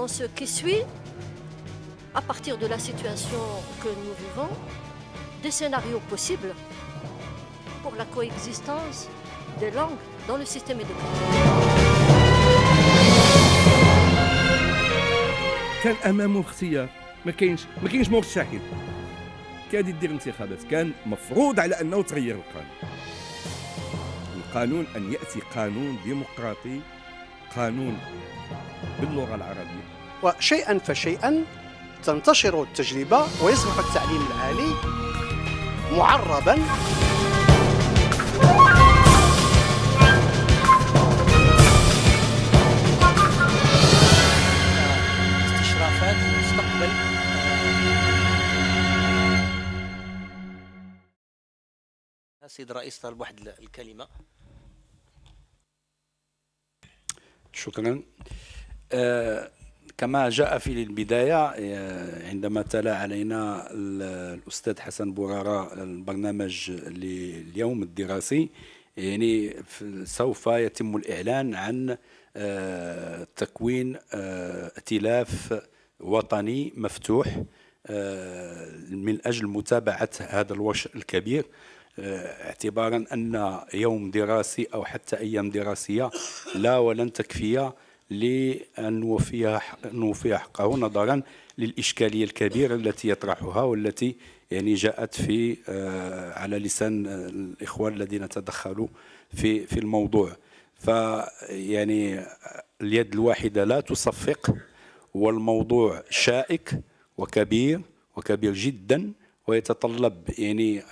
dans ce qui suit, à partir de la situation que nous vivons, des scénarios possibles pour la coexistence des langues dans le système éducatif. كان امامه اختيار، ما كاينش مرشحين، كان يدير انتخابات، كان مفروض على انه تغير القانون ان ياتي قانون ديمقراطي، قانون باللغه العربيه، وشيئا فشيئا تنتشر التجربه ويصبح التعليم العالي معربا استشرافات المستقبل. السيد الرئيس طالب واحد الكلمه. شكرا. كما جاء في البداية عندما تلا علينا الأستاذ حسن بورارة البرنامج لليوم الدراسي، يعني سوف يتم الإعلان عن تكوين ائتلاف وطني مفتوح من أجل متابعة هذا الوشء الكبير، اعتبارا أن يوم دراسي أو حتى أيام دراسية لا ولن تكفي لأن نوفي حقه، نظرا للإشكالية الكبيرة التي يطرحها والتي يعني جاءت في على لسان الإخوان الذين تدخلوا في الموضوع. فيعني اليد الواحدة لا تصفق، والموضوع شائك وكبير جدا، ويتطلب يعني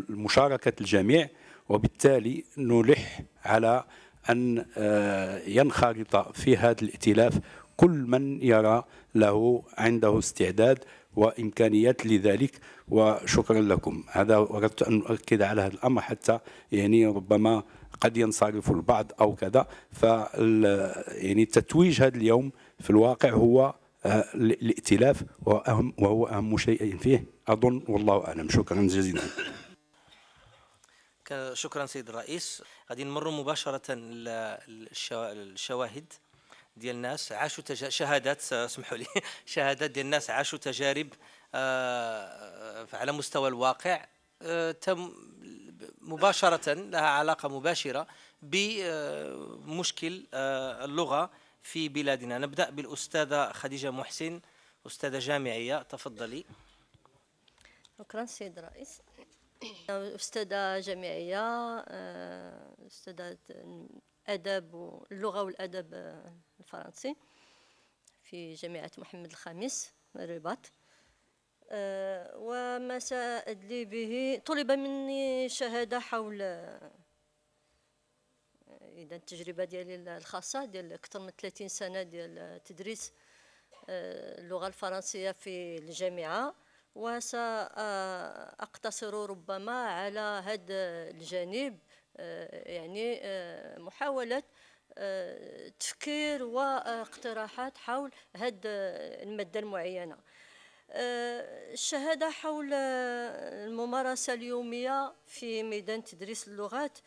مشاركة الجميع، وبالتالي نلح على أن ينخرط في هذا الائتلاف كل من يرى له عنده استعداد وإمكانيات لذلك. وشكرا لكم. هذا أردت أن أؤكد على هذا الأمر، حتى يعني ربما قد ينصرف البعض أو كذا. يعني تتويج هذا اليوم في الواقع هو الائتلاف، وهو أهم شيء فيه أظن، والله أعلم. شكرا جزيلا. شكرا سيد الرئيس. غادي نمروا مباشرة للشواهد ديال الناس عاشوا شهادات، اسمحوا لي، شهادات ديال الناس عاشوا تجارب على مستوى الواقع مباشرة لها علاقة مباشرة بمشكل اللغة في بلادنا. نبدأ بالأستاذة خديجة محسن، أستاذة جامعية، تفضلي. شكرا سيد الرئيس. أستاذة جامعية، أستاذة أدب اللغة والأدب الفرنسي في جامعة محمد الخامس الرباط. وما سأدلي به طلب مني شهادة حول إذا التجربة ديالي الخاصة ديال أكثر من 30 سنة ديال تدريس اللغة الفرنسية في الجامعة، وسأقتصر ربما على هذا الجانب، يعني محاولة تفكير واقتراحات حول هذه المادة المعينة. الشهادة حول الممارسة اليومية في ميدان تدريس اللغات،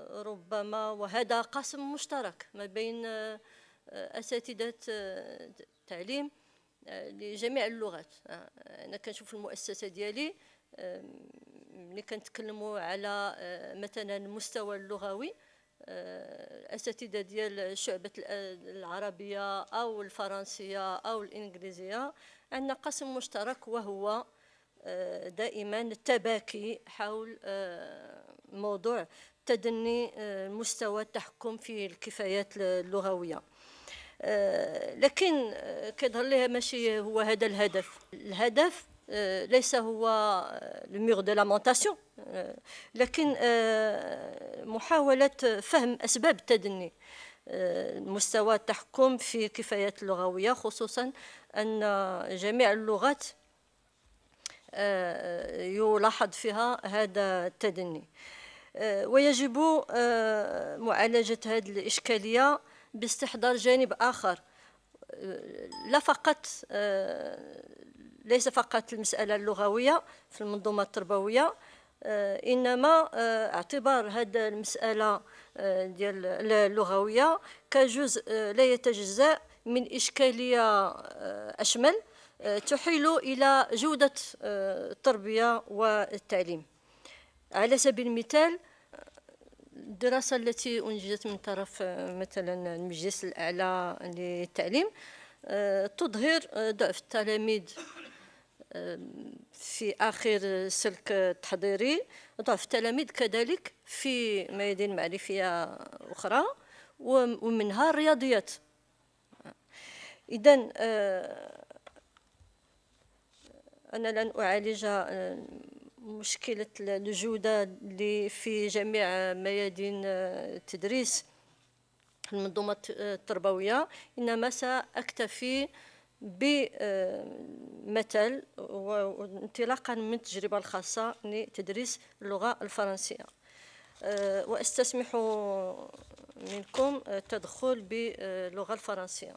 ربما وهذا قاسم مشترك ما بين أساتذة التعليم لجميع اللغات. أنا كنشوف المؤسسة ديالي ملي كنتكلموا على مثلا المستوى اللغوي، الأساتذة ديال شعبة العربية أو الفرنسية أو الإنجليزية عندنا قسم مشترك، وهو دائما التباكي حول موضوع تدني مستوى التحكم في الكفايات اللغوية. لكن كيظهر لها ماشي هو هذا الهدف ليس هو الميغ دو لامونتاسيون، لكن محاولة فهم أسباب التدني مستوى التحكم في الكفايات اللغوية، خصوصا أن جميع اللغات يلاحظ فيها هذا التدني، ويجب معالجة هذه الإشكالية باستحضار جانب آخر، ليس فقط المسألة اللغوية في المنظومة التربوية، إنما اعتبار هذه المسألة ديال اللغوية كجزء لا يتجزأ من إشكالية أشمل تحيل إلى جودة التربية والتعليم. على سبيل المثال الدراسة التي أنجزت من طرف مثلا المجلس الأعلى للتعليم تظهر ضعف التلاميذ في آخر السلك التحضيري، ضعف التلاميذ كذلك في ميادين معرفية أخرى ومنها الرياضيات. إذن أنا لن أعالج مشكلة الجودة اللي في جميع ميادين التدريس المنظومة التربوية، إنما سأكتفي بمثل وانطلاقا من التجربة الخاصة لتدريس اللغة الفرنسية، واستسمح منكم التدخل باللغة الفرنسية.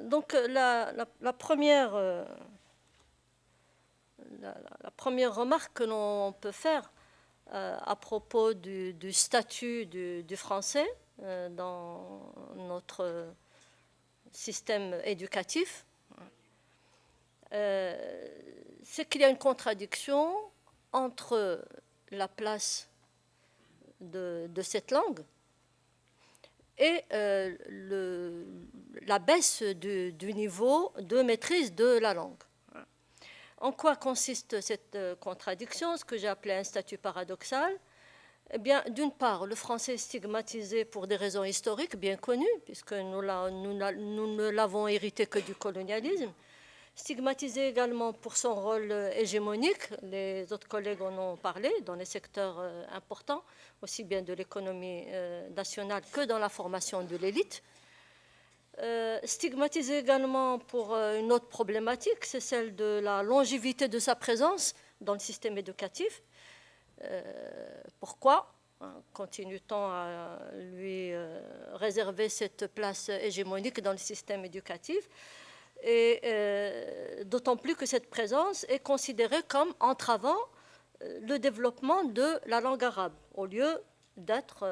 Donc la première remarque que l'on peut faire à propos du statut du français dans notre système éducatif, c'est qu'il y a une contradiction entre la place de cette langue et la baisse du niveau de maîtrise de la langue. En quoi consiste cette contradiction, ce que j'ai appelé un statut paradoxal? Eh bien, d'une part, le français est stigmatisé pour des raisons historiques bien connues, puisque nous ne l'avons hérité que du colonialisme, stigmatisé également pour son rôle hégémonique, les autres collègues en ont parlé, dans les secteurs importants, aussi bien de l'économie nationale que dans la formation de l'élite. Stigmatisé également pour une autre problématique, c'est celle de la longévité de sa présence dans le système éducatif. Pourquoi continue-t-on à lui réserver cette place hégémonique dans le système éducatif? Et d'autant plus que cette présence est considérée comme entravant le développement de la langue arabe, au lieu d'être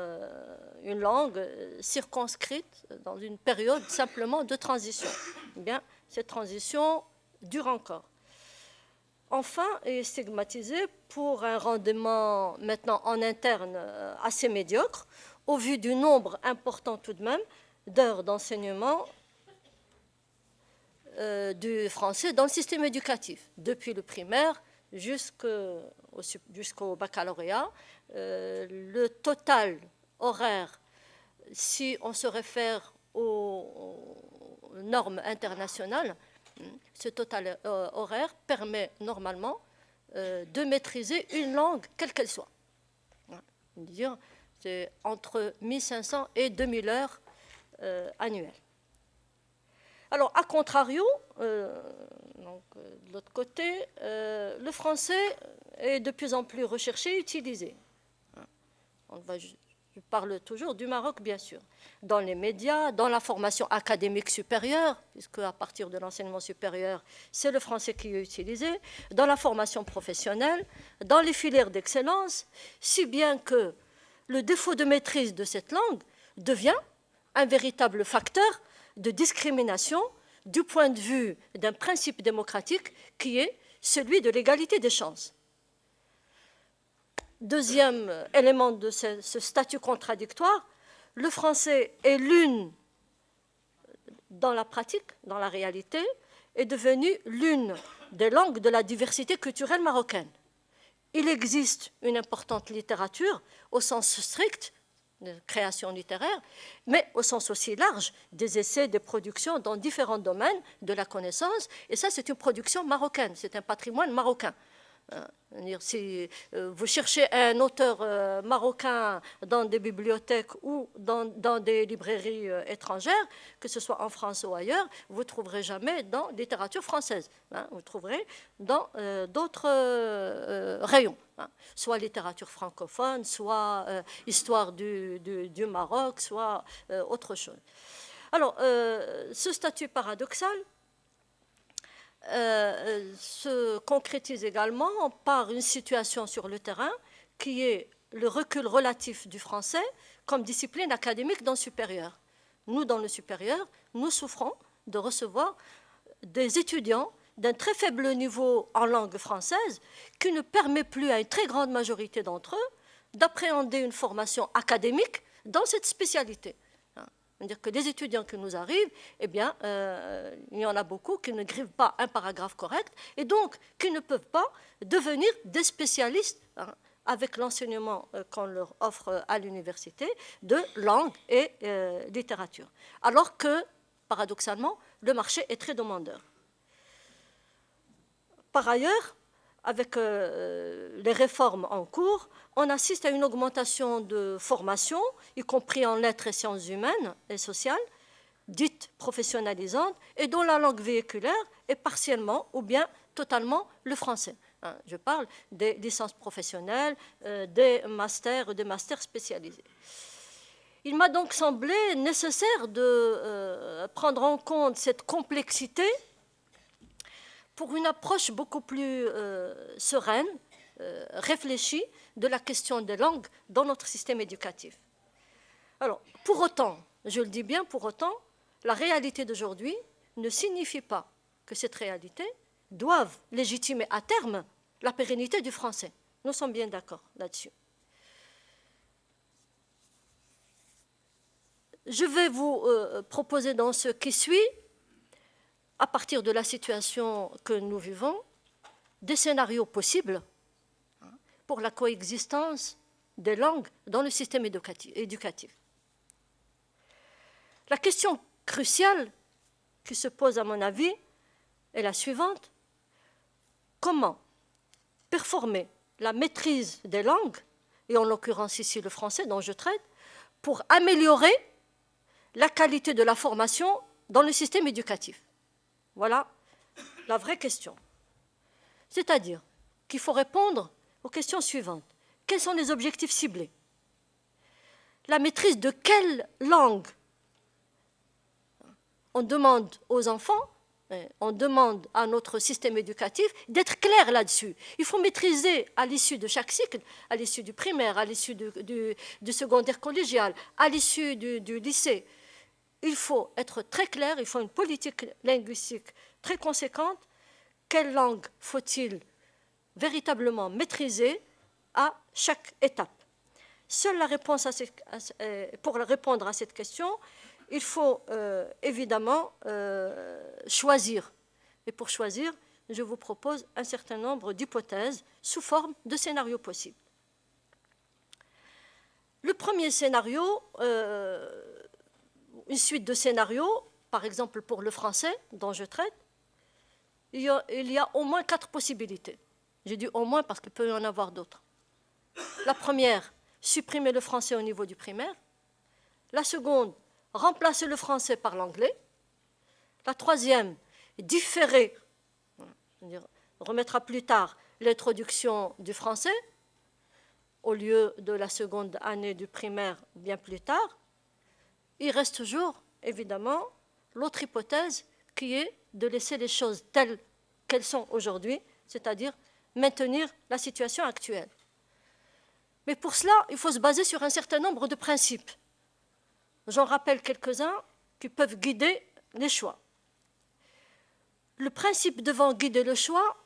une langue circonscrite dans une période simplement de transition. Eh bien, cette transition dure encore. Enfin, est stigmatisé pour un rendement maintenant en interne assez médiocre, au vu du nombre important tout de même d'heures d'enseignement du français dans le système éducatif, depuis le primaire jusqu'au baccalauréat. Le total horaire, si on se réfère aux normes internationales, ce total horaire permet normalement de maîtriser une langue, quelle qu'elle soit. C'est entre 1500 et 2000 heures annuelles. Alors, à contrario, de l'autre côté, le français est de plus en plus recherché et utilisé. Je parle toujours du Maroc, bien sûr, dans les médias, dans la formation académique supérieure, puisque à partir de l'enseignement supérieur, c'est le français qui est utilisé, dans la formation professionnelle, dans les filières d'excellence, si bien que le défaut de maîtrise de cette langue devient un véritable facteur de discrimination du point de vue d'un principe démocratique qui est celui de l'égalité des chances. Deuxième élément de ce statut contradictoire, le français est dans la pratique, dans la réalité, est devenu l'une des langues de la diversité culturelle marocaine. Il existe une importante littérature au sens strict, de création littéraire, mais au sens aussi large, des essais, des productions dans différents domaines de la connaissance. Et ça, c'est une production marocaine, c'est un patrimoine marocain. Si vous cherchez un auteur marocain dans des bibliothèques ou dans des librairies étrangères, que ce soit en France ou ailleurs, vous ne trouverez jamais dans la littérature française. Vous trouverez dans d'autres rayons, soit littérature francophone, soit histoire du Maroc, soit autre chose. Alors, ce statut paradoxal se concrétise également par une situation sur le terrain qui est le recul relatif du français comme discipline académique dans le supérieur. Nous, dans le supérieur, nous souffrons de recevoir des étudiants d'un très faible niveau en langue française qui ne permet plus à une très grande majorité d'entre eux d'appréhender une formation académique dans cette spécialité. C'est-à-dire que les étudiants qui nous arrivent, eh bien, il y en a beaucoup qui ne grivent pas un paragraphe correct et donc qui ne peuvent pas devenir des spécialistes avec l'enseignement qu'on leur offre à l'université de langue et littérature. Alors que, paradoxalement, le marché est très demandeur. Par ailleurs, avec les réformes en cours, on assiste à une augmentation de formation, y compris en lettres et sciences humaines et sociales, dites professionnalisantes, et dont la langue véhiculaire est partiellement ou bien totalement le français. Je parle des licences professionnelles, des masters spécialisés. Il m'a donc semblé nécessaire de prendre en compte cette complexité pour une approche beaucoup plus sereine, réfléchie de la question des langues dans notre système éducatif. Alors, pour autant, je le dis bien, pour autant, la réalité d'aujourd'hui ne signifie pas que cette réalité doive légitimer à terme la pérennité du français. Nous sommes bien d'accord là-dessus. Je vais vous proposer dans ce qui suit, à partir de la situation que nous vivons, des scénarios possibles pour la coexistence des langues dans le système éducatif. La question cruciale qui se pose, à mon avis, est la suivante. Comment performer la maîtrise des langues, et en l'occurrence ici le français dont je traite, pour améliorer la qualité de la formation dans le système éducatif? Voilà la vraie question. C'est-à-dire qu'il faut répondre aux questions suivantes. Quels sont les objectifs ciblés? La maîtrise de quelle langue? On demande aux enfants, on demande à notre système éducatif d'être clair là-dessus. Il faut maîtriser à l'issue de chaque cycle, à l'issue du primaire, à l'issue du secondaire collégial, à l'issue du lycée. Il faut être très clair, il faut une politique linguistique très conséquente. Quelle langue faut-il véritablement maîtriser à chaque étape? Seule la réponse pour répondre à cette question, il faut évidemment choisir. Et pour choisir, je vous propose un certain nombre d'hypothèses sous forme de scénarios possibles. Le premier scénario, une suite de scénarios, par exemple pour le français dont je traite, il y a au moins 4 possibilités. J'ai dit au moins parce qu'il peut y en avoir d'autres. La première, supprimer le français au niveau du primaire. La seconde, remplacer le français par l'anglais. La troisième, différer, remettre à plus tard l'introduction du français au lieu de la seconde année du primaire bien plus tard. Il reste toujours, évidemment, l'autre hypothèse qui est de laisser les choses telles qu'elles sont aujourd'hui, c'est-à-dire maintenir la situation actuelle. Mais pour cela, il faut se baser sur un certain nombre de principes. J'en rappelle quelques-uns qui peuvent guider les choix. Le principe devant guider le choix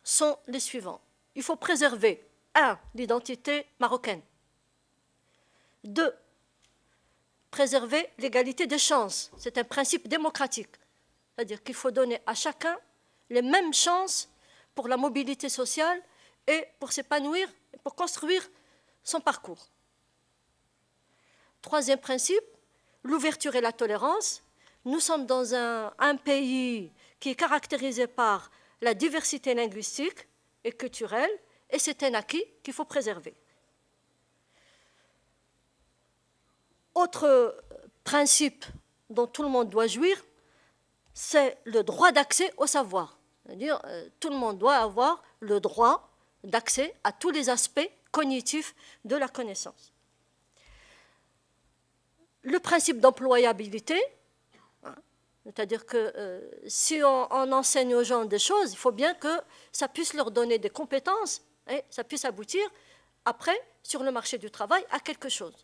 sont les suivants. Il faut préserver, 1, l'identité marocaine. 2, préserver l'égalité des chances. C'est un principe démocratique. C'est-à-dire qu'il faut donner à chacun les mêmes chances pour la mobilité sociale et pour s'épanouir, pour construire son parcours. Troisième principe, l'ouverture et la tolérance. Nous sommes dans un pays qui est caractérisé par la diversité linguistique et culturelle, et c'est un acquis qu'il faut préserver. Autre principe dont tout le monde doit jouir, c'est le droit d'accès au savoir. C'est-à-dire, tout le monde doit avoir le droit d'accès à tous les aspects cognitifs de la connaissance. Le principe d'employabilité, c'est-à-dire que si on enseigne aux gens des choses, il faut bien que ça puisse leur donner des compétences et ça puisse aboutir après sur le marché du travail à quelque chose.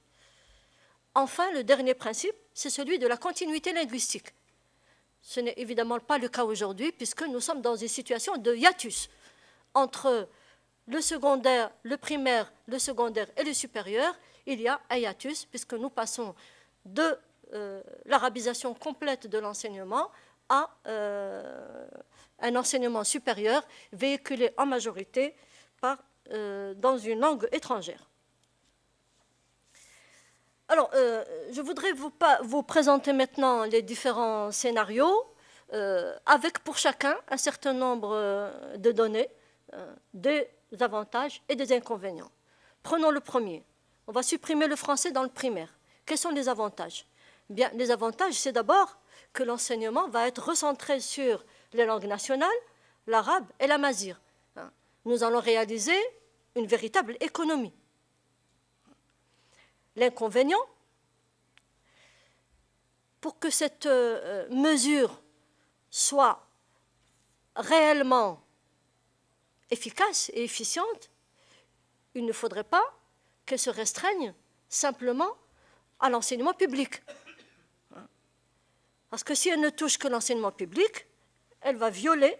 Enfin, le dernier principe, c'est celui de la continuité linguistique. Ce n'est évidemment pas le cas aujourd'hui, puisque nous sommes dans une situation de hiatus entre le secondaire, le primaire, le secondaire et le supérieur. Il y a un hiatus, puisque nous passons de l'arabisation complète de l'enseignement à un enseignement supérieur véhiculé en majorité dans une langue étrangère. Alors, je voudrais vous présenter maintenant les différents scénarios, avec pour chacun un certain nombre de données, des avantages et des inconvénients. Prenons le premier. On va supprimer le français dans le primaire. Quels sont les avantages? Bien, les avantages, c'est d'abord que l'enseignement va être recentré sur les langues nationales, l'arabe et la mazir. Nous allons réaliser une véritable économie. L'inconvénient, pour que cette mesure soit réellement efficace et efficiente, il ne faudrait pas qu'elle se restreigne simplement à l'enseignement public. Parce que si elle ne touche que l'enseignement public, elle va violer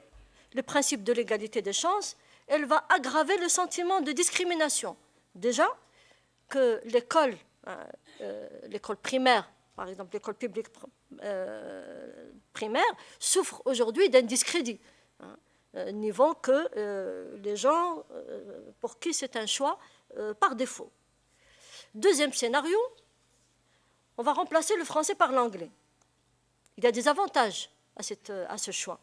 le principe de l'égalité des chances, elle va aggraver le sentiment de discrimination. Déjà que l'école primaire, par exemple l'école publique primaire, souffre aujourd'hui d'un discrédit, niveau que les gens pour qui c'est un choix par défaut. Deuxième scénario, on va remplacer le français par l'anglais. Il y a des avantages à ce choix.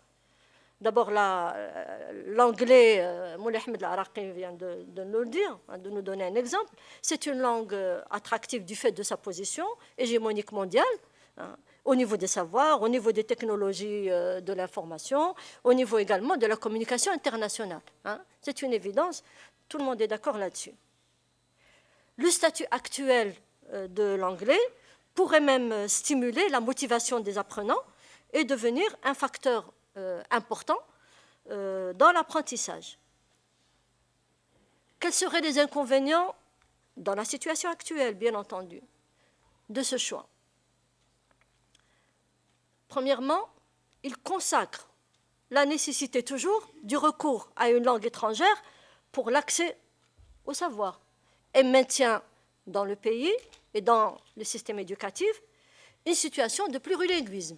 D'abord, l'anglais, Moulay Ahmed Al-Araqi vient de nous le dire, de nous donner un exemple. C'est une langue attractive du fait de sa position hégémonique mondiale, au niveau des savoirs, au niveau des technologies de l'information, au niveau également de la communication internationale. C'est une évidence, tout le monde est d'accord là-dessus. Le statut actuel de l'anglais pourrait même stimuler la motivation des apprenants et devenir un facteur important dans l'apprentissage. Quels seraient les inconvénients dans la situation actuelle, bien entendu, de ce choix? Premièrement, il consacre la nécessité toujours du recours à une langue étrangère pour l'accès au savoir et maintient dans le pays et dans le système éducatif une situation de plurilinguisme.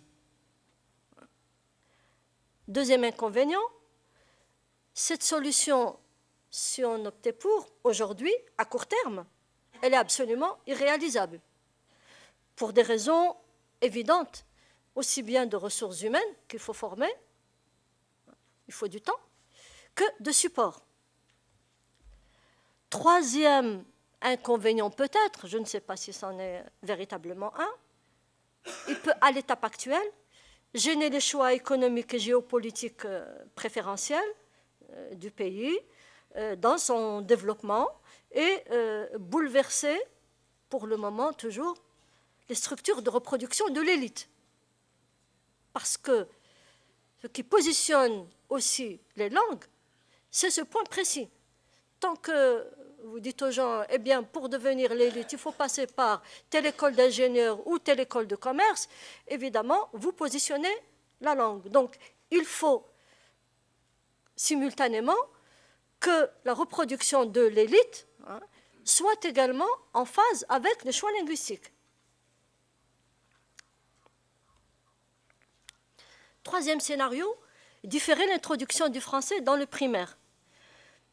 Deuxième inconvénient, cette solution, si on optait pour, aujourd'hui, à court terme, elle est absolument irréalisable. Pour des raisons évidentes, aussi bien de ressources humaines qu'il faut former, il faut du temps, que de support. Troisième inconvénient peut-être, je ne sais pas si c'en est véritablement un, il peut, à l'étape actuelle, gêner les choix économiques et géopolitiques préférentiels du pays dans son développement et bouleverser, pour le moment toujours, les structures de reproduction de l'élite. Parce que ce qui positionne aussi les langues, c'est ce point précis. Tant que vous dites aux gens, eh bien, pour devenir l'élite, il faut passer par telle école d'ingénieur ou telle école de commerce, évidemment, vous positionnez la langue. Donc, il faut simultanément que la reproduction de l'élite soit également en phase avec les choix linguistiques. Troisième scénario, différer l'introduction du français dans le primaire.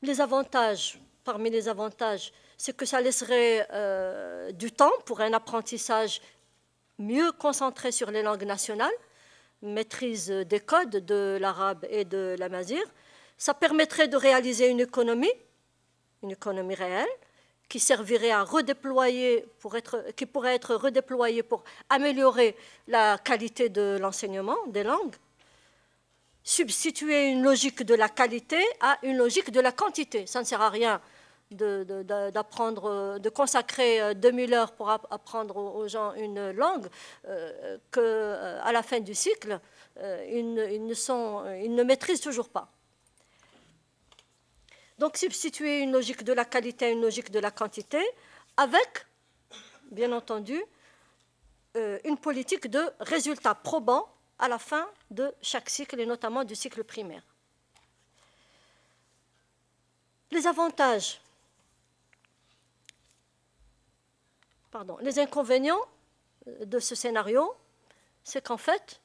Les avantages, parmi les avantages, c'est que ça laisserait du temps pour un apprentissage mieux concentré sur les langues nationales, maîtrise des codes de l'arabe et de la mazir. Ça permettrait de réaliser une économie réelle, qui servirait à redéployer, qui pourrait être redéployée pour améliorer la qualité de l'enseignement des langues, substituer une logique de la qualité à une logique de la quantité. Ça ne sert à rien de consacrer 2000 heures pour apprendre aux gens une langue qu'à la fin du cycle, ils ne maîtrisent toujours pas. Donc substituer une logique de la qualité à une logique de la quantité, avec, bien entendu, une politique de résultats probants à la fin de chaque cycle, et notamment du cycle primaire. Les avantages, les inconvénients de ce scénario, c'est qu'en fait,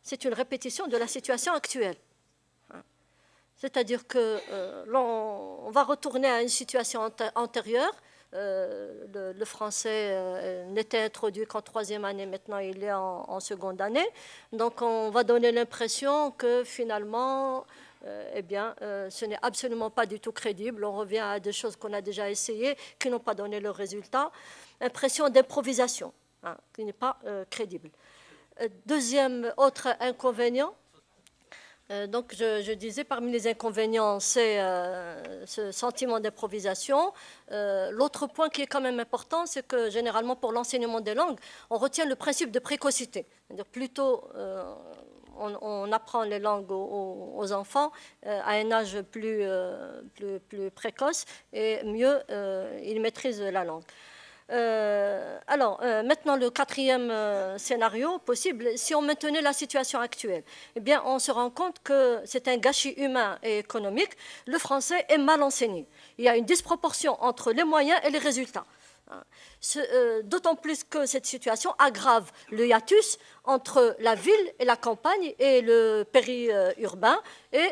c'est une répétition de la situation actuelle. C'est-à-dire qu'on va retourner à une situation antérieure. Le français n'était introduit qu'en troisième année, maintenant il est en seconde année. Donc on va donner l'impression que finalement, ce n'est absolument pas du tout crédible. On revient à des choses qu'on a déjà essayées, qui n'ont pas donné le résultat. Impression d'improvisation, qui n'est pas crédible. Deuxième autre inconvénient, donc je disais, parmi les inconvénients, c'est ce sentiment d'improvisation. L'autre point qui est quand même important, c'est que généralement pour l'enseignement des langues, on retient le principe de précocité. C'est-à-dire plutôt on apprend les langues aux enfants à un âge plus précoce, et mieux ils maîtrisent la langue. Maintenant, le quatrième scénario possible, si on maintenait la situation actuelle, eh bien, on se rend compte que c'est un gâchis humain et économique. Le français est mal enseigné. Il y a une disproportion entre les moyens et les résultats. D'autant plus que cette situation aggrave le hiatus entre la ville et la campagne et le périurbain, et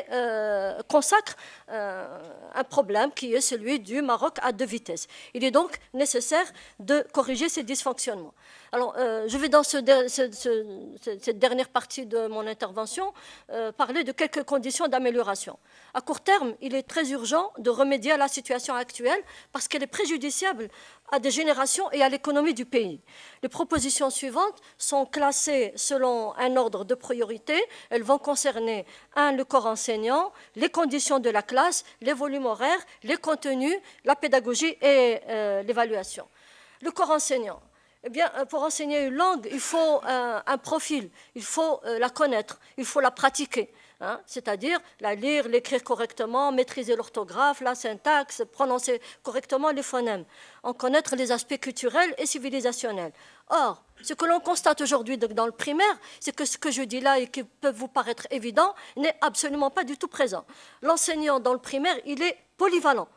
consacre un problème qui est celui du Maroc à deux vitesses. Il est donc nécessaire de corriger ces dysfonctionnements. Alors, je vais dans cette dernière partie de mon intervention parler de quelques conditions d'amélioration. À court terme, il est très urgent de remédier à la situation actuelle parce qu'elle est préjudiciable à des générations et à l'économie du pays. Les propositions suivantes sont classées selon un ordre de priorité. Elles vont concerner le corps enseignant, les conditions de la classe, les volumes horaires, les contenus, la pédagogie et l'évaluation. Le corps enseignant. Eh bien, pour enseigner une langue, il faut un profil, il faut la connaître, il faut la pratiquer. C'est-à-dire la lire, l'écrire correctement, maîtriser l'orthographe, la syntaxe, prononcer correctement les phonèmes, en connaître les aspects culturels et civilisationnels. Or, ce que l'on constate aujourd'hui dans le primaire, c'est que ce que je dis là et qui peut vous paraître évident n'est absolument pas du tout présent. L'enseignant dans le primaire, il est polyvalent.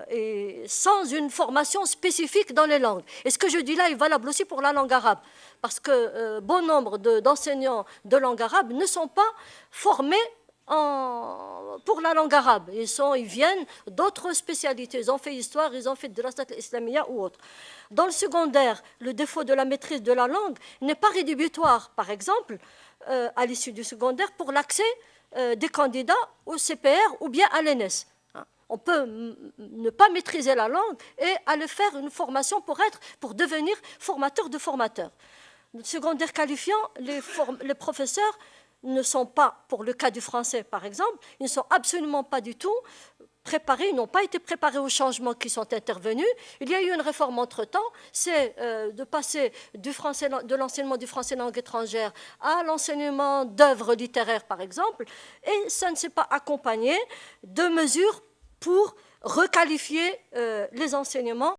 Et sans une formation spécifique dans les langues. Et ce que je dis là est valable aussi pour la langue arabe, parce que bon nombre d'enseignants de langue arabe ne sont pas formés pour la langue arabe. Ils viennent d'autres spécialités. Ils ont fait histoire, ils ont fait dirasat al-islamiyya ou autre. Dans le secondaire, le défaut de la maîtrise de la langue n'est pas rédhibitoire, par exemple, à l'issue du secondaire, pour l'accès des candidats au CPR ou bien à l'ENS. On peut ne pas maîtriser la langue et aller faire une formation pour devenir formateur de formateurs. Secondaire qualifiant, les professeurs ne sont pas, pour le cas du français par exemple, ils ne sont absolument pas du tout préparés, ils n'ont pas été préparés aux changements qui sont intervenus. Il y a eu une réforme entre-temps, c'est de passer de l'enseignement du français langue étrangère à l'enseignement d'œuvres littéraires par exemple, et ça ne s'est pas accompagné de mesures pour requalifier les enseignements